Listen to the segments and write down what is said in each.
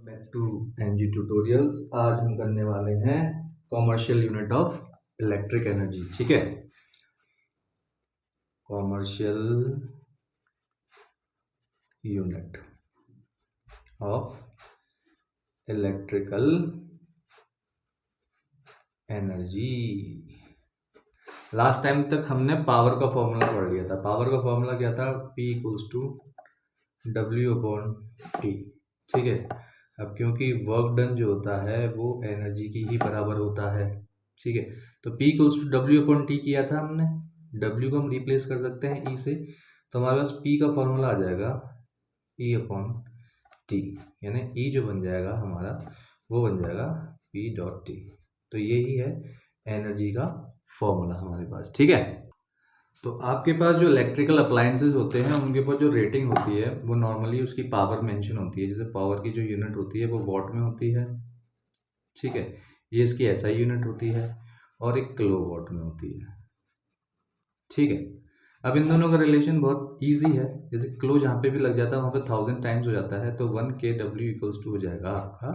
Back to NG tutorials. आज हम करने वाले हैं commercial unit of electric energy. ठीक है, commercial unit of electrical energy. Last time तक हमने पावर का फॉर्मूला पढ़ लिया था। पावर का फॉर्मूला क्या था? P equals to W/T। ठीक है, अब क्योंकि वर्क डन जो होता है वो एनर्जी की ही बराबर होता है। ठीक है, तो P इक्वल्स टू W/T किया था हमने। W को हम रिप्लेस कर सकते हैं E से, तो हमारे पास P का फॉर्मूला आ जाएगा E/T, यानी E जो बन जाएगा हमारा वो बन जाएगा P.T। तो यही है एनर्जी का फॉर्मूला हमारे पास। ठीक है, तो आपके पास जो इलेक्ट्रिकल अप्लायंसेस होते हैं उनके ऊपर जो रेटिंग होती है वो नॉर्मली उसकी पावर मेंशन होती है। जैसे पावर की जो यूनिट होती है वो वॉट में होती है। ठीक है, ये इसकी एसआई यूनिट होती है और एक किलो वॉट में होती है। ठीक है, अब इन दोनों का रिलेशन बहुत इजी है। जैसे किलो जहाँ पे भी लग जाता है वहाँ पे 1000 टाइम्स हो जाता है, तो 1 kW इक्वल्स टू हो जाएगा आपका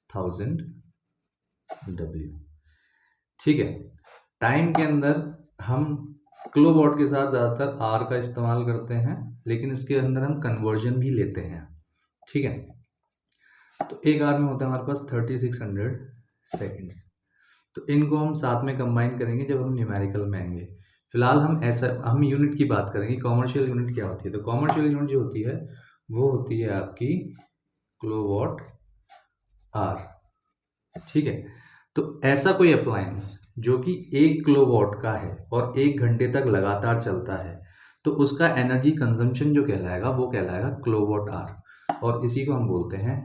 1000 W। ठीक है, टाइम के अंदर हम किलोवाट के साथ ज़्यादातर आर का इस्तेमाल करते हैं, लेकिन इसके अंदर हम कन्वर्जन भी लेते हैं। ठीक है, तो एक आर में होता है हमारे पास 3600 सेकेंड्स। तो इनको हम साथ में कंबाइन करेंगे जब हम न्यूमेरिकल में आएंगे। फिलहाल हम यूनिट की बात करेंगे। कॉमर्शियल यूनिट क्या होती है? तो कॉमर्शियल यूनिट जो होती है वो होती है आपकी किलोवाट आर। ठीक है, तो ऐसा कोई अप्लायंस जो कि 1 किलोवाट का है और 1 घंटे तक लगातार चलता है, तो उसका एनर्जी कंजम्पशन जो कहलाएगा वो कहलाएगा किलोवाट आर, और इसी को हम बोलते हैं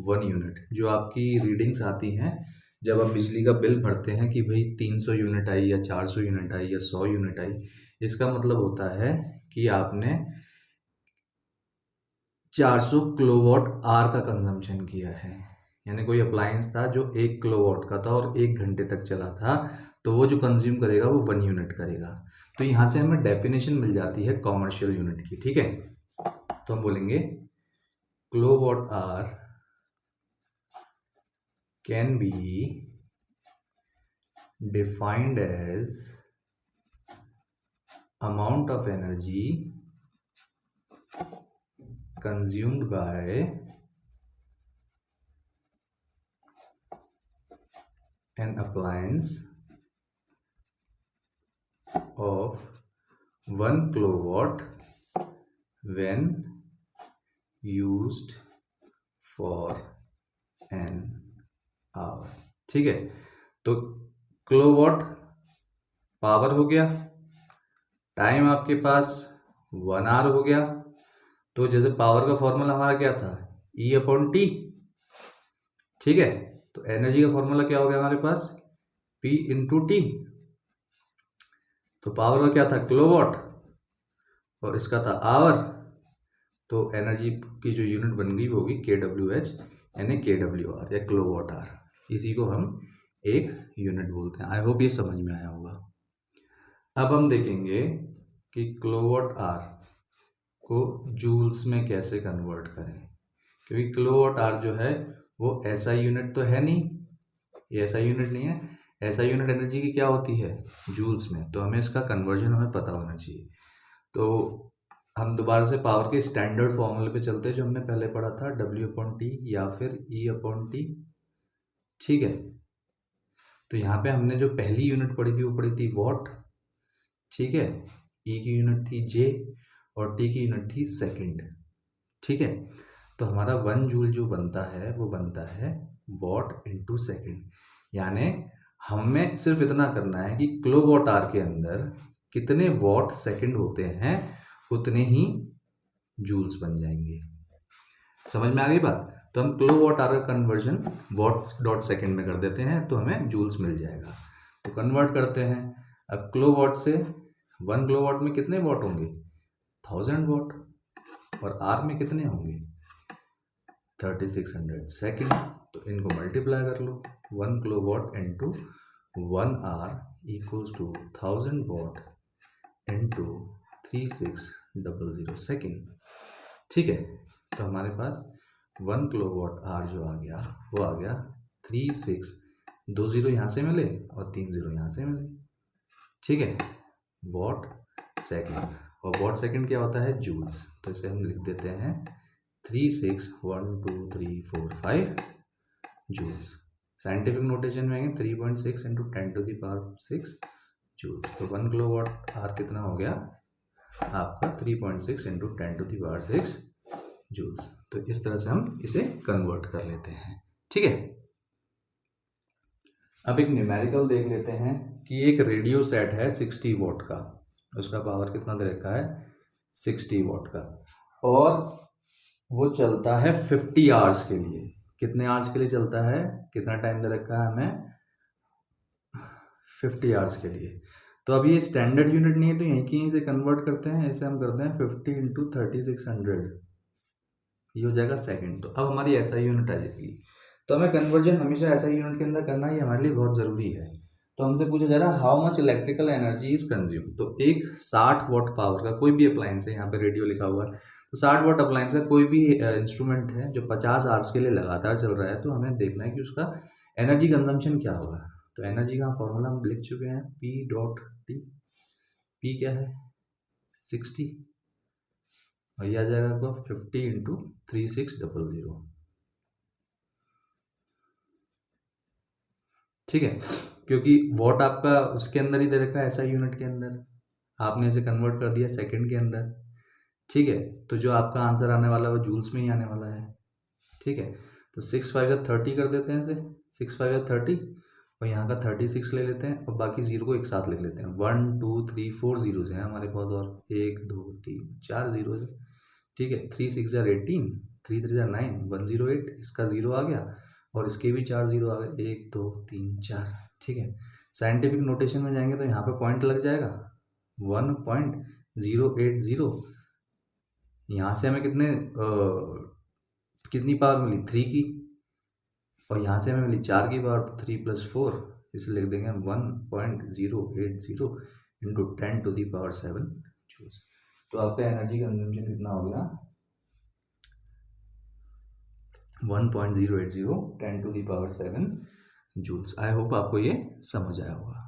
1 यूनिट। जो आपकी रीडिंग्स आती हैं जब आप बिजली का बिल भरते हैं कि भाई 300 यूनिट आई या 400 यूनिट आई या 100 यूनिट आई, इसका मतलब होता है कि आपने 400 किलोवाट आर का कंजम्पशन किया है। यानी कोई अप्लायंस था जो 1 किलोवाट का था और 1 घंटे तक चला था, तो वो जो कंज्यूम करेगा वो 1 यूनिट करेगा। तो यहाँ से हमें डेफिनेशन मिल जाती है कॉमर्शियल यूनिट की। ठीक है, तो हम बोलेंगे kilowatt hour can be defined as amount of energy consumed by an appliance of 1 kilowatt when used for an hour। ठीक है, तो किलोवाट पावर हो गया, टाइम आपके पास 1 आवर हो गया। तो जैसे पावर का फॉर्मूला हमारा क्या था? E/T। ठीक है, तो एनर्जी का फॉर्मूला क्या हो गया हमारे पास? P/T। तो पावर का क्या था? किलोवाट, और इसका था आवर। तो एनर्जी की जो यूनिट बन गई वो होगी kWh, यानी kWh या किलोवाट आवर। इसी को हम एक यूनिट बोलते हैं। आई होप ये समझ में आया होगा। अब हम देखेंगे कि किलोवाट आवर को जूल्स में कैसे कन्वर्ट करें, क्योंकि किलोवाट आवर जो है वो ऐसा यूनिट तो है नहीं, ये ऐसा यूनिट नहीं है। ऐसा यूनिट एनर्जी की क्या होती है? जूल्स में। तो हमें इसका कन्वर्जन हमें पता होना चाहिए। तो हम दोबारा से पावर के स्टैंडर्ड फॉर्मूले पे चलते हैं जो हमने पहले पढ़ा था, W/T या फिर E/T। ठीक है, तो यहाँ पे हमने जो पहली यूनिट पढ़ी थी वो पढ़ी थी वॉट। ठीक है, E की यूनिट थी J और T की यूनिट थी सेकंड। ठीक है, तो हमारा 1 जूल जो बनता है वो बनता है वॉट इंटू सेकेंड। यानी हमें सिर्फ इतना करना है कि किलोवाट आवर के अंदर कितने वॉट सेकंड होते हैं उतने ही जूल्स बन जाएंगे। समझ में आ गई बात? तो हम किलोवाट आवर का कन्वर्जन वॉट डॉट सेकंड में कर देते हैं तो हमें जूल्स मिल जाएगा। तो कन्वर्ट करते हैं। अब किलोवाट से 1 किलोवाट में कितने वॉट होंगे? 1000 वॉट। और आर में कितने होंगे? 3600 सेकेंड। तो इनको मल्टीप्लाई कर लो। 1 kilowatt into 1 hour equals to 1000 watt into 3600 second. ठीक है, तो हमारे पास 1 किलोवाट आवर जो आ गया वो आ गया 36, 2 जीरो यहाँ से मिले और 3 जीरो यहाँ से मिले, ठीक है, वॉट सेकेंड। और वॉट सेकेंड क्या होता है? जूल्स। तो इसे हम लिख देते हैं 361234 जूल्स। साइंटिफिक नोटेशन में आएंगे 3.6 इंटू 10⁶ जूल्स। तो 1 किलोवाट आवर कितना हो गया आपका? 3.6 इंटू 10⁶ जूल्स। तो इस तरह से हम इसे कन्वर्ट कर लेते हैं, ठीक है। अब एक न्यूमेरिकल देख लेते हैं कि एक रेडियो सेट है 60 वॉट का, उसका पावर कितना दे रखा है? 60 वॉट का, और वो चलता है 50 आवर्स के लिए। कितने आवर्स के लिए चलता है? कितना टाइम दे रखा है हमें? 50 आवर्स के लिए। तो अब ये स्टैंडर्ड यूनिट नहीं है, तो यहीं से कन्वर्ट करते हैं। ऐसे हम करते हैं 50 इंटू 3600, ये हो जाएगा सेकंड। तो अब हमारी SI यूनिट आ जाएगी। तो हमें कन्वर्जन हमेशा SI यूनिट के अंदर करना ही हमारे लिए बहुत ज़रूरी है। तो हमसे पूछा जा रहा है how much electrical energy is consume. तो एक 60 वॉट पावर का कोई भी अप्लायंस है, यहाँ पे रेडियो लिखा हुआ है, तो 60 वॉट अप्लायंस का कोई भी इंस्ट्रूमेंट है जो 50 आवर्स के लिए लगातार चल रहा है, तो हमें देखना है कि उसका एनर्जी कंजम्पशन क्या होगा। तो एनर्जी का फॉर्मूला हम लिख चुके हैं, P.T। P क्या है? 60, और यह आ जाएगा आपको 50 इंटू 3600, ठीक है। क्योंकि वॉट आपका उसके अंदर ही दे रखा है, SI यूनिट के अंदर, आपने इसे कन्वर्ट कर दिया सेकंड के अंदर, ठीक है। तो जो आपका आंसर आने वाला है वो जूल्स में ही आने वाला है, ठीक है। तो 6 5 या 30 कर देते हैं इसे, 6 5 या 30, और यहाँ का 36 ले लेते हैं, और बाकी जीरो को एक साथ लिख लेते हैं। 1 2 3 4 जीरोज हैं हमारे पास, और 1 2 3 4 जीरोज है, ठीक है। 3 6 जार 18, 3 3 जार 9, 108, इसका जीरो आ गया, और इसके भी 4 जीरो आ गए, 1 2 3 4, ठीक है। साइंटिफिक नोटेशन में जाएंगे तो यहाँ पे पॉइंट लग जाएगा 1.080। यहाँ से हमें कितनी पावर मिली? 3 की, और यहाँ से हमें मिली 4 की पावर, तो 3 + 4, इसे लिख देंगे 1.080 इंटू 10⁷ जूल्स। तो आपका एनर्जी कंजम्पशन कितना हो गया? 1.080 10⁷ जूल्स। आई होप आपको ये समझ आया होगा।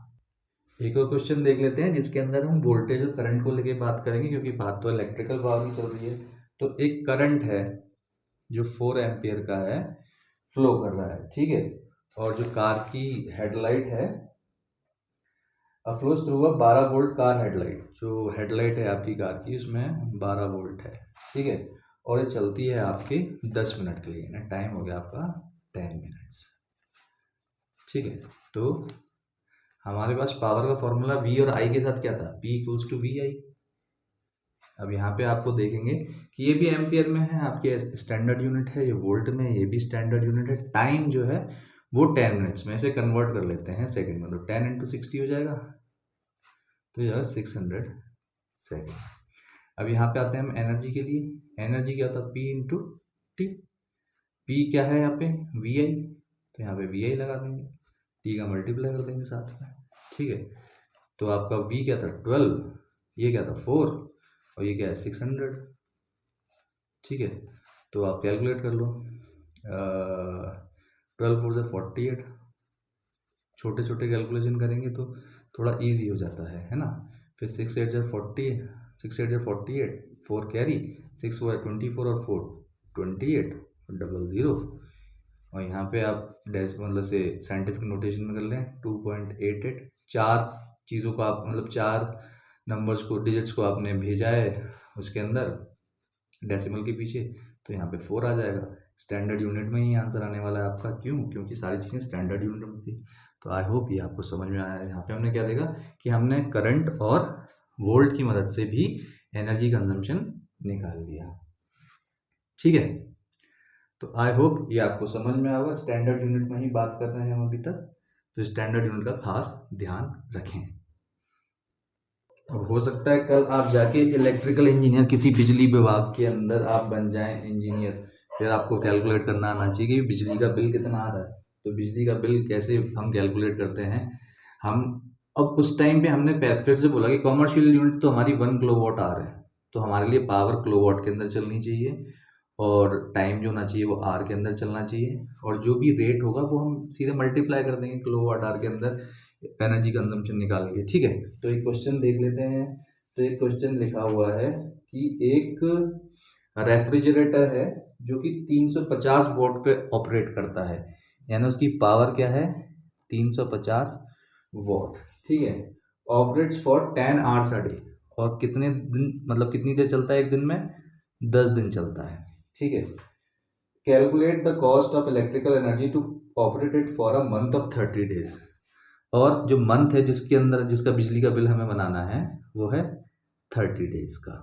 एक और क्वेश्चन देख लेते हैं जिसके अंदर हम वोल्टेज और करंट को लेके बात करेंगे, क्योंकि बात तो इलेक्ट्रिकल पावर की चल रही है। तो एक करंट है जो 4 एम्पियर का है, फ्लो कर रहा है, ठीक है। और जो कार की हेडलाइट है, flows through a 12 volt car headlight. जो हेडलाइट है आपकी कार की उसमें 12 वोल्ट है, ठीक है। और ये चलती है आपके 10 मिनट के लिए, टाइम हो गया आपका 10 मिनट्स, ठीक है। तो हमारे पास पावर का फॉर्मूला V और I के साथ क्या था? P = VI। अब यहाँ पे आपको देखेंगे कि ये भी एम्पियर में है, आपके स्टैंडर्ड यूनिट है, ये वोल्ट में, ये भी स्टैंडर्ड यूनिट है। टाइम जो है वो 10 मिनट्स में, इसे कन्वर्ट कर लेते हैं सेकंड में, तो 10 इंटू 60 हो जाएगा, तो यह 600 सेकेंड। अब यहाँ पे आते हैं हम एनर्जी के लिए। एनर्जी क्या होता है? P into T. P क्या है यहाँ पे? VI, तो यहाँ पे VI लगा देंगे, T का मल्टीप्लाई कर देंगे साथ में, ठीक है। तो आपका V क्या था? 12, ये क्या था? 4, और ये क्या है? 600, ठीक है। तो आप कैलकुलेट कर लो, 12 4 से 48, छोटे छोटे कैलकुलेशन करेंगे तो थोड़ा इजी हो जाता है ना। फिर 6 8 जार 40, 6 8 जार 48, 4 कैरी, 6 4 24, और 4 28, और 00, और यहाँ पे आप डैश मतलब से साइंटिफिक नोटेशन में कर लें 2.88। 4 चीज़ों को आप मतलब 4 नंबर्स को, डिजिट्स को आपने भेजा है उसके अंदर डेसिमल के पीछे, तो यहाँ पे 4 आ जाएगा। स्टैंडर्ड यूनिट में ही आंसर आने वाला है आपका, क्यों? क्योंकि सारी चीज़ें स्टैंडर्ड यूनिट में थी। तो आई होप ये आपको समझ में आया है। यहाँ पे हमने क्या देखा कि हमने करंट और वोल्ट की मदद से भी एनर्जी कंजम्पशन निकाल लिया, ठीक है। तो आई होप ये आपको समझ में आएगा। स्टैंडर्ड यूनिट में ही बात कर रहे हैं हम अभी तक, तो स्टैंडर्ड यूनिट का खास ध्यान रखें। अब हो सकता है कल आप जाके इलेक्ट्रिकल इंजीनियर, किसी बिजली विभाग के अंदर आप बन जाएं इंजीनियर, फिर आपको कैलकुलेट करना आना चाहिए कि बिजली का बिल कितना आ रहा है। तो बिजली का बिल कैसे हम कैलकुलेट करते हैं हम, अब उस टाइम पे हमने फिर से बोला कि कॉमर्शियल यूनिट तो हमारी 1 किलोवाट आ रहा है, तो हमारे लिए पावर किलोवाट के अंदर चलनी चाहिए, और टाइम जो होना चाहिए वो आर के अंदर चलना चाहिए, और जो भी रेट होगा वो हम सीधे मल्टीप्लाई कर देंगे किलोवाट आर के अंदर एनर्जी कंजम्पशन निकालेंगे। ठीक है, तो एक क्वेश्चन देख लेते हैं। तो एक क्वेश्चन लिखा हुआ है कि एक रेफ्रिजरेटर है जो कि 350 वोल्ट पे ऑपरेट करता है, यानी उसकी पावर क्या है 350 वोट। ठीक है, operates for 10 hours a day, और कितने दिन मतलब कितनी देर चलता है एक दिन में 10 दिन चलता है। ठीक है, calculate the cost of electrical energy to operate it for a month of 30 days, और जो मंथ है जिसके अंदर जिसका बिजली का बिल हमें बनाना है वो है 30 डेज का।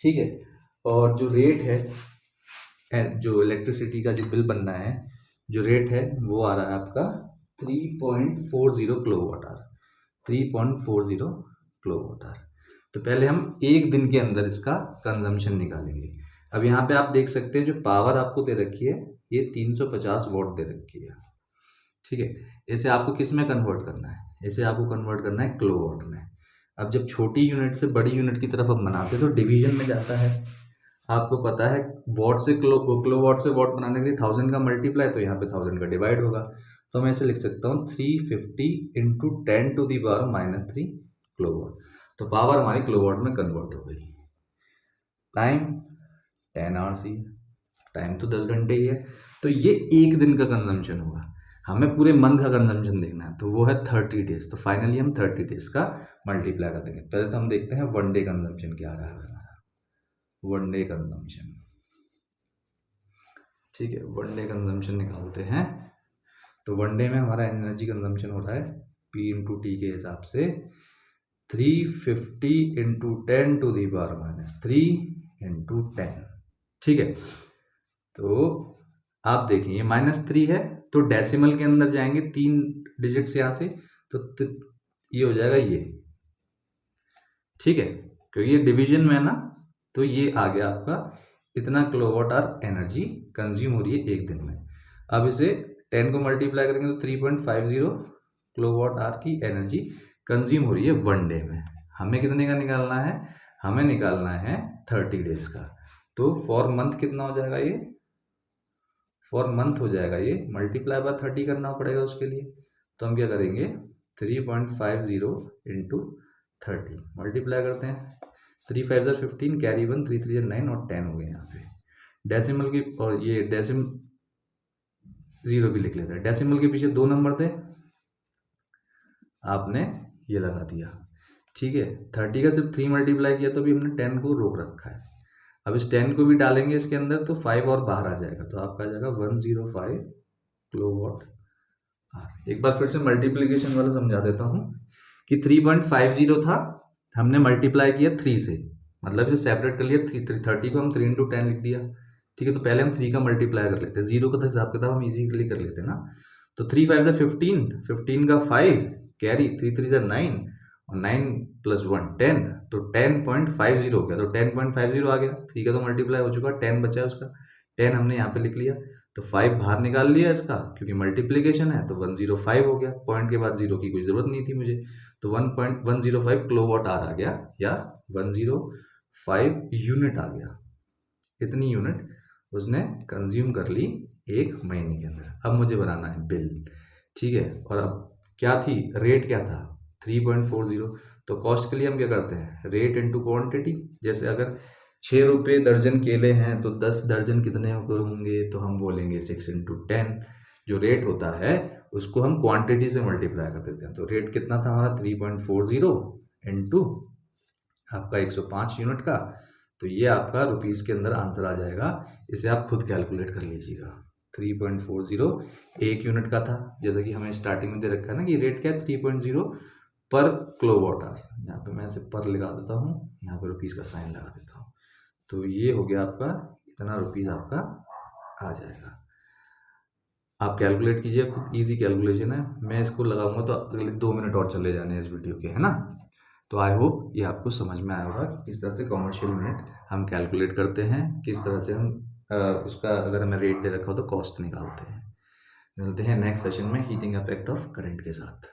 ठीक है, और जो रेट है जो इलेक्ट्रिसिटी का जो बिल बनना है जो रेट है वो आ रहा है आपका 3.40 किलोवाट आवर, 3.40 किलोवाट आवर। तो पहले हम एक दिन के अंदर इसका कंजम्पशन निकालेंगे। अब यहाँ पे आप देख सकते हैं जो पावर आपको दे रखी है ये 350 वॉट दे रखी है। ठीक है, इसे आपको किस में कन्वर्ट करना है, इसे आपको कन्वर्ट करना है किलोवाट में। अब जब छोटी यूनिट से बड़ी यूनिट की तरफ हम बनाते हैं तो डिवीजन में जाता है। आपको पता है वॉट से किलोवाट से वॉट बनाने के लिए 1000 का मल्टीप्लाई, तो यहाँ पे 1000 का डिवाइड होगा। तो मैं इसे लिख सकता हूँ 350 into 10 to the power -3 kilowatt. तो पावर हमारी किलोवाट में कन्वर्ट हो गई। टाइम 10 आवर्स ही है, टाइम तो 10 घंटे ही है। तो ये एक दिन का कंजम्पशन होगा। हमें पूरे मंथ का कंजम्पशन देखना है, तो वो है 30 डेज। तो फाइनली हम 30 डेज का मल्टीप्लाई कर देंगे। पहले तो हम देखते हैं वन डे कंजम्पशन क्या आ रहा है हमारा, वन डे कंजम्पशन। ठीक है, वन डे कंजम्पशन निकालते हैं। तो वन डे में हमारा एनर्जी कंजम्पशन हो रहा है P इंटू टी के हिसाब से 350 into 10 to the power -3 into 10। ठीक है, तो आप देखिए ये -3 है तो डेसिमल के अंदर जाएंगे 3 डिजिट्स यहाँ से, तो ये हो जाएगा ये। ठीक है, क्योंकि ये डिवीजन में है ना, तो ये आ गया आपका इतना किलोवाट आवर एनर्जी कंज्यूम हो रही है एक दिन में। अब इसे 10 को मल्टीप्लाई करेंगे तो 3.50 किलोवाट आवर की एनर्जी कंज्यूम हो रही है वन डे में। हमें कितने का निकालना है, हमें निकालना है 30 डेज का। तो फॉर मंथ कितना हो जाएगा ये, फॉर मंथ हो जाएगा ये मल्टीप्लाई बाय 30 करना पड़ेगा उसके लिए। तो हम क्या करेंगे 3.50 इंटू 30 मल्टीप्लाई करते हैं। 3 5 ज़ा 15, कैरी 1, 3 3 ज़ा 9 और 10 हो गए यहाँ पे डेसिमल की, और ये डेसिमल 0 भी लिख लेते हैं। डेसिमल के पीछे 2 नंबर थे, आपने ये लगा दिया। ठीक है, 30 का सिर्फ 3 मल्टीप्लाई किया तो भी हमने 10 को रोक रखा है। अब इस 10 को भी डालेंगे इसके अंदर तो 5 और बाहर आ जाएगा, तो आपका आ जाएगा 105 किलोवाट आवर। एक बार फिर से मल्टीप्लिकेशन वाला समझा देता हूँ कि 3.50 था, हमने मल्टीप्लाई किया 3 से, मतलब इसे सेपरेट कर लिया 30 को हम 3 इंटू 10 लिख दिया। ठीक है, तो पहले हम 3 का मल्टीप्लाई कर लेते हैं, 0 का तो हिसाब किताब हम इजीली कर लेते हैं ना। तो 3 5 ज़ा 15, 15 का 5 कैरी, 3 3 ज़ा 9 और 9 + 1 10, तो 10.50 हो गया। तो 10.50 आ गया, 3 का तो मल्टीप्लाई हो चुका, 10 बचा है उसका, 10 हमने यहाँ पे लिख लिया। तो 5 बाहर निकाल लिया इसका, क्योंकि मल्टीप्लिकेशन है, तो 105 हो गया। पॉइंट के बाद 0 की कोई ज़रूरत नहीं थी मुझे, तो 1.105 किलोवाट आवर आ गया, या 105 यूनिट आ गया। इतनी यूनिट उसने कंज्यूम कर ली एक महीने के अंदर। अब मुझे बनाना है बिल। ठीक है, और अब क्या थी, रेट क्या था 3.40। तो कॉस्ट के लिए हम क्या करते हैं, रेट इंटू क्वांटिटी। जैसे अगर 6 रुपये दर्जन केले हैं तो 10 दर्जन कितने होंगे, तो हम बोलेंगे 6 इंटू 10। जो रेट होता है उसको हम क्वांटिटी से मल्टीप्लाई कर देते हैं। तो रेट कितना था हमारा 3.40 इंटू आपका 105 यूनिट का, तो ये आपका रुपीज़ के अंदर आंसर आ जाएगा। इसे आप खुद कैलकुलेट कर लीजिएगा। 3.40 एक यूनिट का था, जैसा कि हमें स्टार्टिंग में दे रखा है ना कि रेट क्या है 3.0 पर किलोवाट आवर। यहाँ पे मैं इसे पर लगा देता हूँ, यहाँ पे रुपीज़ का साइन लगा देता हूँ। तो ये हो गया आपका, इतना रुपीज़ आपका आ जाएगा। आप कैलकुलेट कीजिए खुद, इजी कैलकुलेशन है। मैं इसको लगाऊंगा तो अगले 2 मिनट और चले जाने हैं इस वीडियो के, है ना। तो आई होप ये आपको समझ में आया होगा किस तरह से कमर्शियल यूनिट हम कैलकुलेट करते हैं, किस तरह से हम उसका अगर हमें रेट दे रखा हो तो कॉस्ट निकालते हैं। मिलते हैं नेक्स्ट सेशन में हीटिंग इफेक्ट ऑफ करंट के साथ।